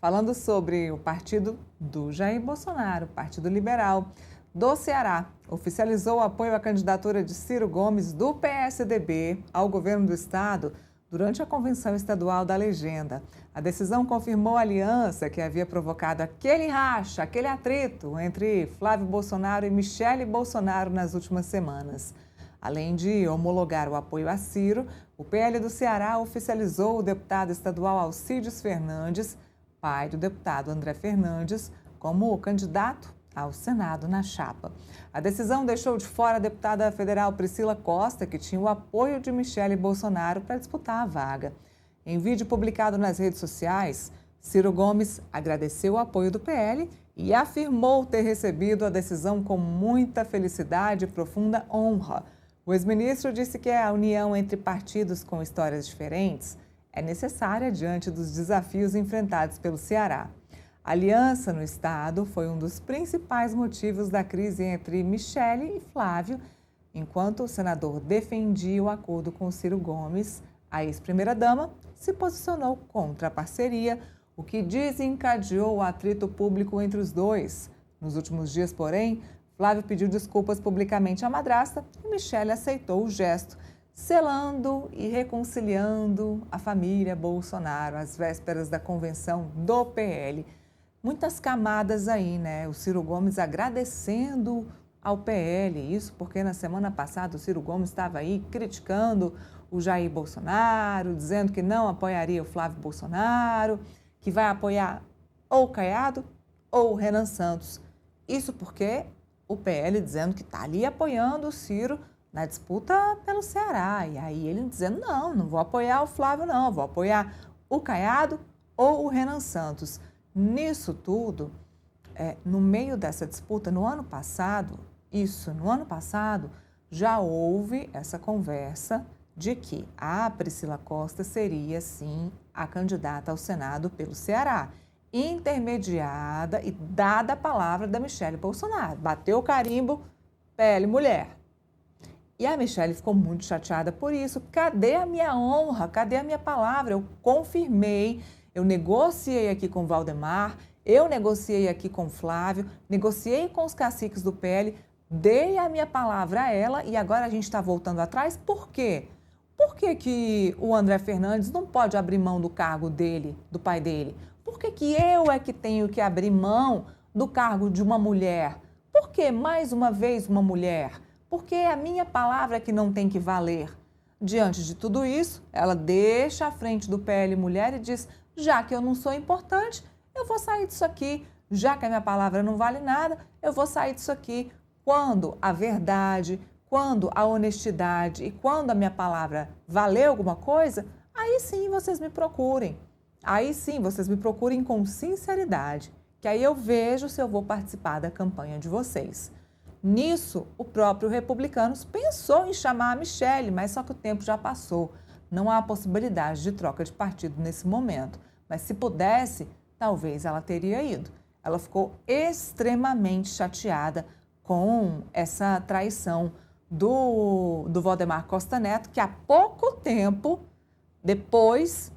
falando sobre o partido do Jair Bolsonaro, Partido Liberal do Ceará, oficializou o apoio à candidatura de Ciro Gomes do PSDB ao governo do estado durante a convenção estadual da legenda. A decisão confirmou a aliança que havia provocado aquele racha, aquele atrito entre Flávio Bolsonaro e Michele Bolsonaro nas últimas semanas. Além de homologar o apoio a Ciro, o PL do Ceará oficializou o deputado estadual Alcides Fernandes, pai do deputado André Fernandes, como candidato ao Senado na chapa. A decisão deixou de fora a deputada federal Priscila Costa, que tinha o apoio de Michele Bolsonaro para disputar a vaga. Em vídeo publicado nas redes sociais, Ciro Gomes agradeceu o apoio do PL e afirmou ter recebido a decisão com muita felicidade e profunda honra. O ex-ministro disse que a união entre partidos com histórias diferentes é necessária diante dos desafios enfrentados pelo Ceará. A aliança no estado foi um dos principais motivos da crise entre Michele e Flávio, enquanto o senador defendia o acordo com Ciro Gomes. A ex-primeira-dama se posicionou contra a parceria, o que desencadeou o atrito público entre os dois. Nos últimos dias, porém, Flávio pediu desculpas publicamente à madrasta e Michele aceitou o gesto, selando e reconciliando a família Bolsonaro às vésperas da convenção do PL. Muitas camadas aí, né? O Ciro Gomes agradecendo ao PL, isso porque na semana passada o Ciro Gomes estava aí criticando o Jair Bolsonaro, dizendo que não apoiaria o Flávio Bolsonaro, que vai apoiar ou o Caiado ou o Renan Santos. Isso porque o PL dizendo que está ali apoiando o Ciro na disputa pelo Ceará. E aí ele dizendo, não vou apoiar o Flávio não, vou apoiar o Caiado ou o Renan Santos. Nisso tudo, no meio dessa disputa, no ano passado, já houve essa conversa de que a Priscila Costa seria, sim, a candidata ao Senado pelo Ceará, intermediada e dada a palavra da Michele Bolsonaro. Bateu o carimbo, PL mulher. E a Michele ficou muito chateada por isso. Cadê a minha honra? Cadê a minha palavra? Eu confirmei, eu negociei aqui com o Valdemar, eu negociei aqui com o Flávio, negociei com os caciques do PL, dei a minha palavra a ela e agora a gente está voltando atrás. Por quê? Por que o André Fernandes não pode abrir mão do cargo dele, do pai dele? Por que eu é que tenho que abrir mão do cargo de uma mulher? Por que, mais uma vez, uma mulher? Porque é a minha palavra que não tem que valer. Diante de tudo isso, ela deixa à frente do PL Mulher e diz, já que eu não sou importante, eu vou sair disso aqui. Já que a minha palavra não vale nada, eu vou sair disso aqui. Quando a verdade, quando a honestidade e quando a minha palavra valer alguma coisa, aí sim vocês me procurem. Aí sim vocês me procurem com sinceridade, que aí eu vejo se eu vou participar da campanha de vocês. Nisso, o próprio Republicanos pensou em chamar a Michele, mas só que o tempo já passou. Não há possibilidade de troca de partido nesse momento. Mas se pudesse, talvez ela teria ido. Ela ficou extremamente chateada com essa traição do Valdemar Costa Neto, que há pouco tempo, depois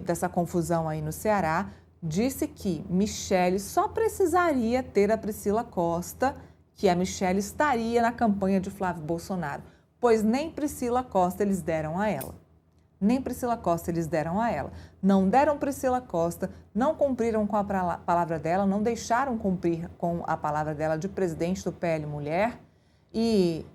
dessa confusão aí no Ceará, disse que Michele só precisaria ter a Priscila Costa, que a Michele estaria na campanha de Flávio Bolsonaro, pois nem Priscila Costa eles deram a ela. Nem Priscila Costa eles deram a ela. Não deram Priscila Costa, não cumpriram com a palavra dela, não deixaram cumprir com a palavra dela de presidente do PL Mulher e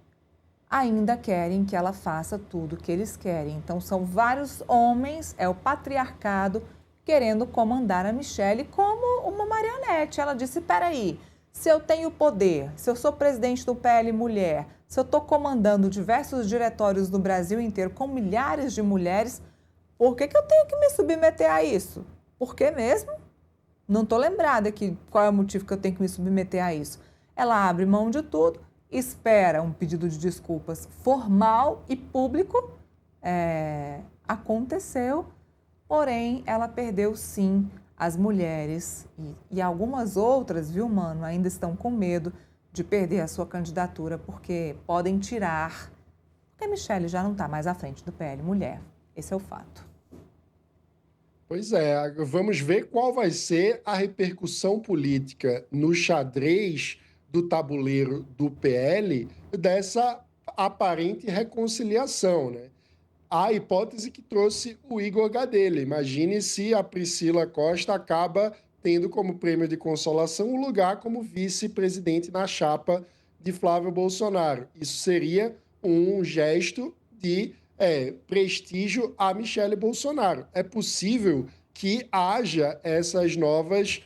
ainda querem que ela faça tudo o que eles querem. Então, são vários homens, é o patriarcado, querendo comandar a Michele como uma marionete. Ela disse, peraí, se eu tenho poder, se eu sou presidente do PL Mulher, se eu estou comandando diversos diretórios no Brasil inteiro com milhares de mulheres, por que eu tenho que me submeter a isso? Por que mesmo? Não estou lembrada aqui qual é o motivo que eu tenho que me submeter a isso. Ela abre mão de tudo, espera um pedido de desculpas formal e público, aconteceu, porém ela perdeu sim as mulheres e algumas outras, viu, mano, ainda estão com medo de perder a sua candidatura porque podem tirar, porque a Michele já não está mais à frente do PL Mulher. Esse é o fato. Pois é, vamos ver qual vai ser a repercussão política no xadrez do tabuleiro do PL dessa aparente reconciliação, né? A hipótese que trouxe o Igor Gadelha. Imagine se a Priscila Costa acaba tendo como prêmio de consolação o lugar como vice-presidente na chapa de Flávio Bolsonaro. Isso seria um gesto de prestígio a Michele Bolsonaro. É possível que haja essas novas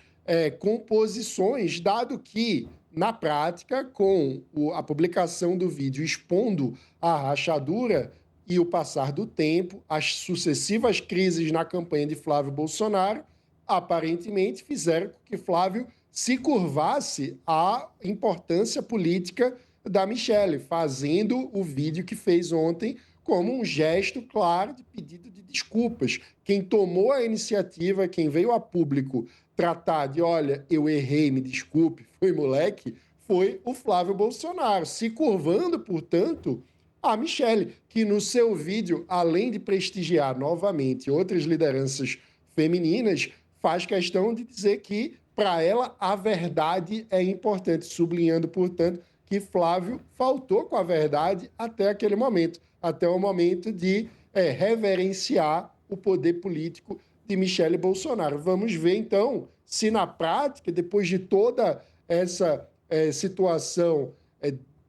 composições, dado que, na prática, com a publicação do vídeo expondo a rachadura, e o passar do tempo, as sucessivas crises na campanha de Flávio Bolsonaro, aparentemente fizeram com que Flávio se curvasse à importância política da Michele, fazendo o vídeo que fez ontem como um gesto claro de pedido de desculpas. Quem tomou a iniciativa, quem veio a público tratar de, olha, eu errei, me desculpe, foi moleque, foi o Flávio Bolsonaro, se curvando, portanto, a Michele, que no seu vídeo, além de prestigiar novamente outras lideranças femininas, faz questão de dizer que, para ela, a verdade é importante, sublinhando, portanto, que Flávio faltou com a verdade até aquele momento, até o momento de reverenciar o poder político de Michele Bolsonaro. Vamos ver, então, se na prática, depois de toda essa situação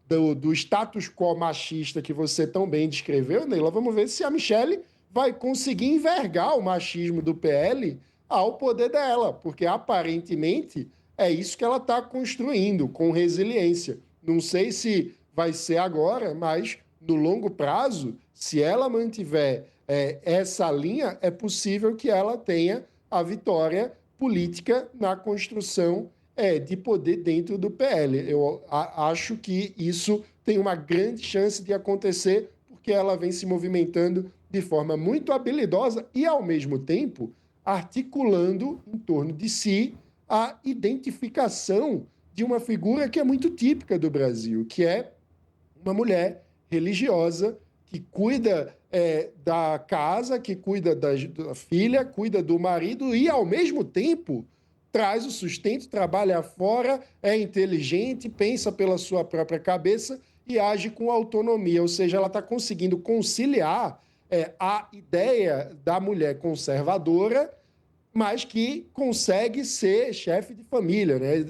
do status quo machista que você tão bem descreveu, Neila, vamos ver se a Michele vai conseguir envergar o machismo do PL ao poder dela, porque aparentemente é isso que ela está construindo com resiliência. Não sei se vai ser agora, mas no longo prazo, se ela mantiver essa linha, é possível que ela tenha a vitória política na construção de poder dentro do PL. Eu acho que isso tem uma grande chance de acontecer, porque ela vem se movimentando de forma muito habilidosa e, ao mesmo tempo, articulando em torno de si a identificação de uma figura que é muito típica do Brasil, que é uma mulher religiosa que cuida da casa, que cuida da filha, cuida do marido e, ao mesmo tempo, traz o sustento, trabalha fora, é inteligente, pensa pela sua própria cabeça e age com autonomia. Ou seja, ela está conseguindo conciliar a ideia da mulher conservadora, mas que consegue ser chefe de família, né?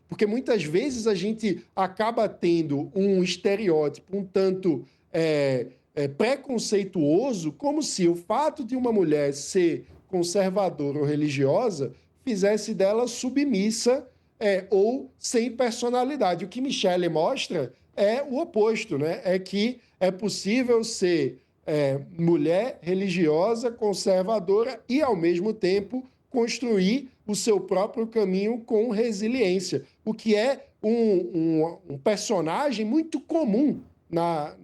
Porque muitas vezes a gente acaba tendo um estereótipo um tanto preconceituoso, como se o fato de uma mulher ser conservadora ou religiosa fizesse dela submissa ou sem personalidade. O que Michele mostra é o oposto, né? É que é possível ser mulher religiosa, conservadora e, ao mesmo tempo, construir o seu próprio caminho com resiliência, o que é um personagem muito comum na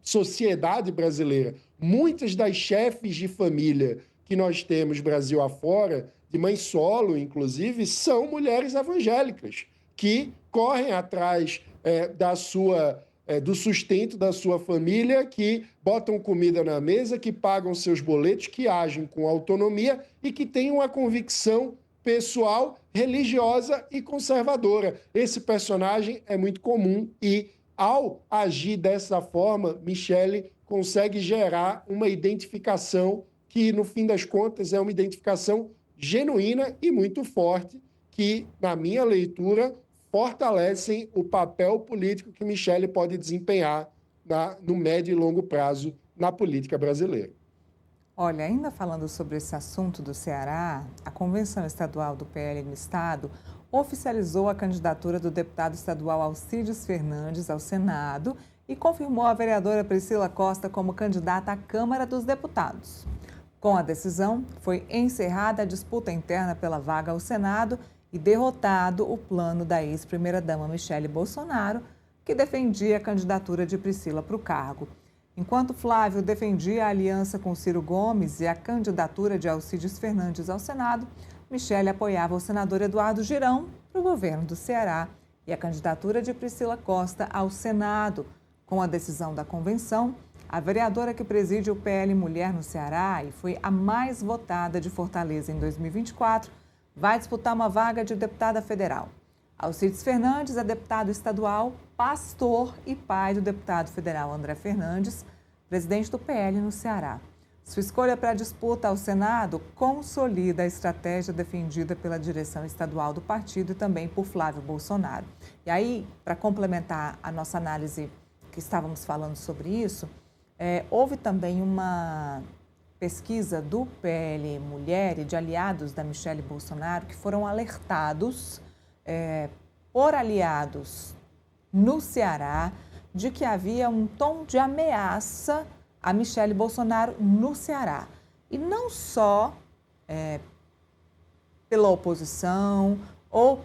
sociedade brasileira. Muitas das chefes de família que nós temos Brasil afora, de mãe solo, inclusive, são mulheres evangélicas que correm atrás do sustento da sua família, que botam comida na mesa, que pagam seus boletos, que agem com autonomia e que têm uma convicção pessoal, religiosa e conservadora. Esse personagem é muito comum e, ao agir dessa forma, Michele consegue gerar uma identificação que, no fim das contas, é uma identificação genuína e muito forte, que, na minha leitura, fortalecem o papel político que Michele pode desempenhar no médio e longo prazo na política brasileira. Olha, ainda falando sobre esse assunto do Ceará, a Convenção Estadual do PL no Estado oficializou a candidatura do deputado estadual Alcides Fernandes ao Senado e confirmou a vereadora Priscila Costa como candidata à Câmara dos Deputados. Com a decisão, foi encerrada a disputa interna pela vaga ao Senado e derrotado o plano da ex-primeira-dama Michele Bolsonaro, que defendia a candidatura de Priscila para o cargo. Enquanto Flávio defendia a aliança com Ciro Gomes e a candidatura de Alcides Fernandes ao Senado, Michele apoiava o senador Eduardo Girão para o governo do Ceará e a candidatura de Priscila Costa ao Senado. Com a decisão da convenção, A vereadora que preside o PL Mulher no Ceará e foi a mais votada de Fortaleza em 2024, vai disputar uma vaga de deputada federal. Alcides Fernandes é deputado estadual, pastor e pai do deputado federal André Fernandes, presidente do PL no Ceará. Sua escolha para a disputa ao Senado consolida a estratégia defendida pela direção estadual do partido e também por Flávio Bolsonaro. E aí, para complementar a nossa análise que estávamos falando sobre isso, houve também uma pesquisa do PL Mulher e de aliados da Michele Bolsonaro que foram alertados por aliados no Ceará de que havia um tom de ameaça a Michele Bolsonaro no Ceará. E não só pela oposição ou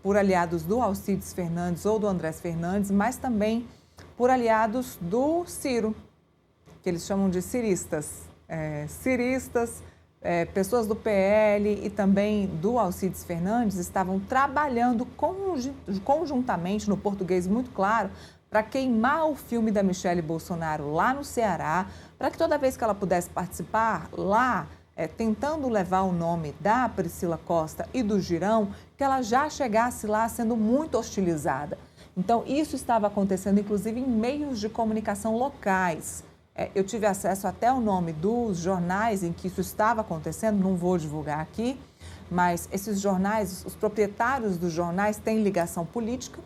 por aliados do Alcides Fernandes ou do André Fernandes, mas também por aliados do Ciro, que eles chamam de ciristas. Pessoas do PL e também do Alcides Fernandes estavam trabalhando conjuntamente, no português muito claro, para queimar o filme da Michele Bolsonaro lá no Ceará, para que toda vez que ela pudesse participar lá, tentando levar o nome da Priscila Costa e do Girão, que ela já chegasse lá sendo muito hostilizada. Então, isso estava acontecendo, inclusive, em meios de comunicação locais. Eu tive acesso até ao nome dos jornais em que isso estava acontecendo, não vou divulgar aqui, mas esses jornais, os proprietários dos jornais têm ligação política,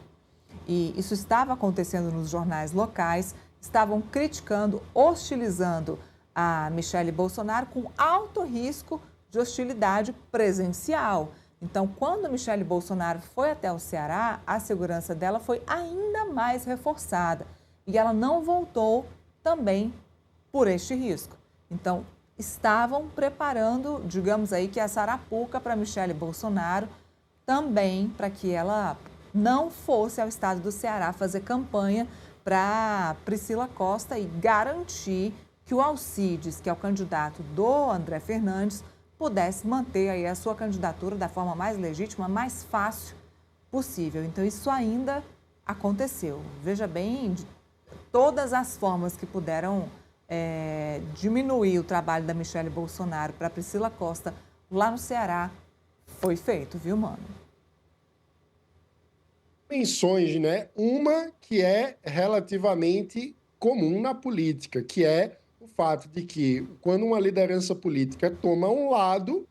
e isso estava acontecendo nos jornais locais, estavam criticando, hostilizando a Michele Bolsonaro com alto risco de hostilidade presencial. Então, quando a Michele Bolsonaro foi até o Ceará, a segurança dela foi ainda mais reforçada e ela não voltou também por este risco. Então, estavam preparando, digamos aí, que essa arapuca para Michele Bolsonaro também para que ela não fosse ao estado do Ceará fazer campanha para Priscila Costa e garantir que o Alcides, que é o candidato do André Fernandes, pudesse manter aí a sua candidatura da forma mais legítima, mais fácil possível. Então, isso ainda aconteceu. Veja bem, de todas as formas que puderam diminuir o trabalho da Michele Bolsonaro para Priscila Costa lá no Ceará, foi feito, viu, mano? Menções, né? Uma que é relativamente comum na política, que é o fato de que quando uma liderança política toma um lado,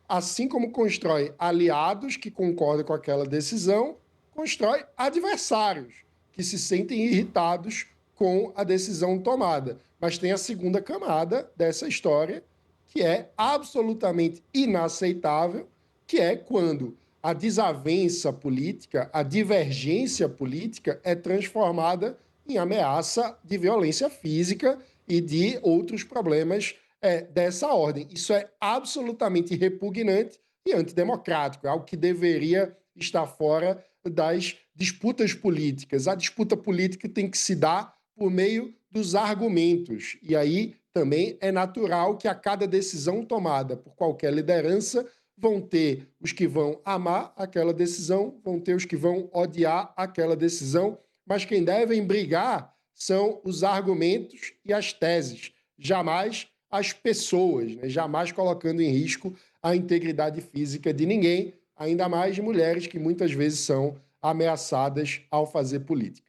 assim como constrói aliados que concordam com aquela decisão, constrói adversários que se sentem irritados com a decisão tomada. Mas tem a segunda camada dessa história, que é absolutamente inaceitável, que é quando a desavença política, a divergência política é transformada em ameaça de violência física e de outros problemas dessa ordem. Isso é absolutamente repugnante e antidemocrático, é algo que deveria estar fora das disputas políticas. A disputa política tem que se dar por meio dos argumentos. E aí também é natural que a cada decisão tomada por qualquer liderança vão ter os que vão amar aquela decisão, vão ter os que vão odiar aquela decisão, mas quem devem brigar são os argumentos e as teses, jamais as pessoas, né? Jamais colocando em risco a integridade física de ninguém, ainda mais de mulheres que muitas vezes são ameaçadas ao fazer política.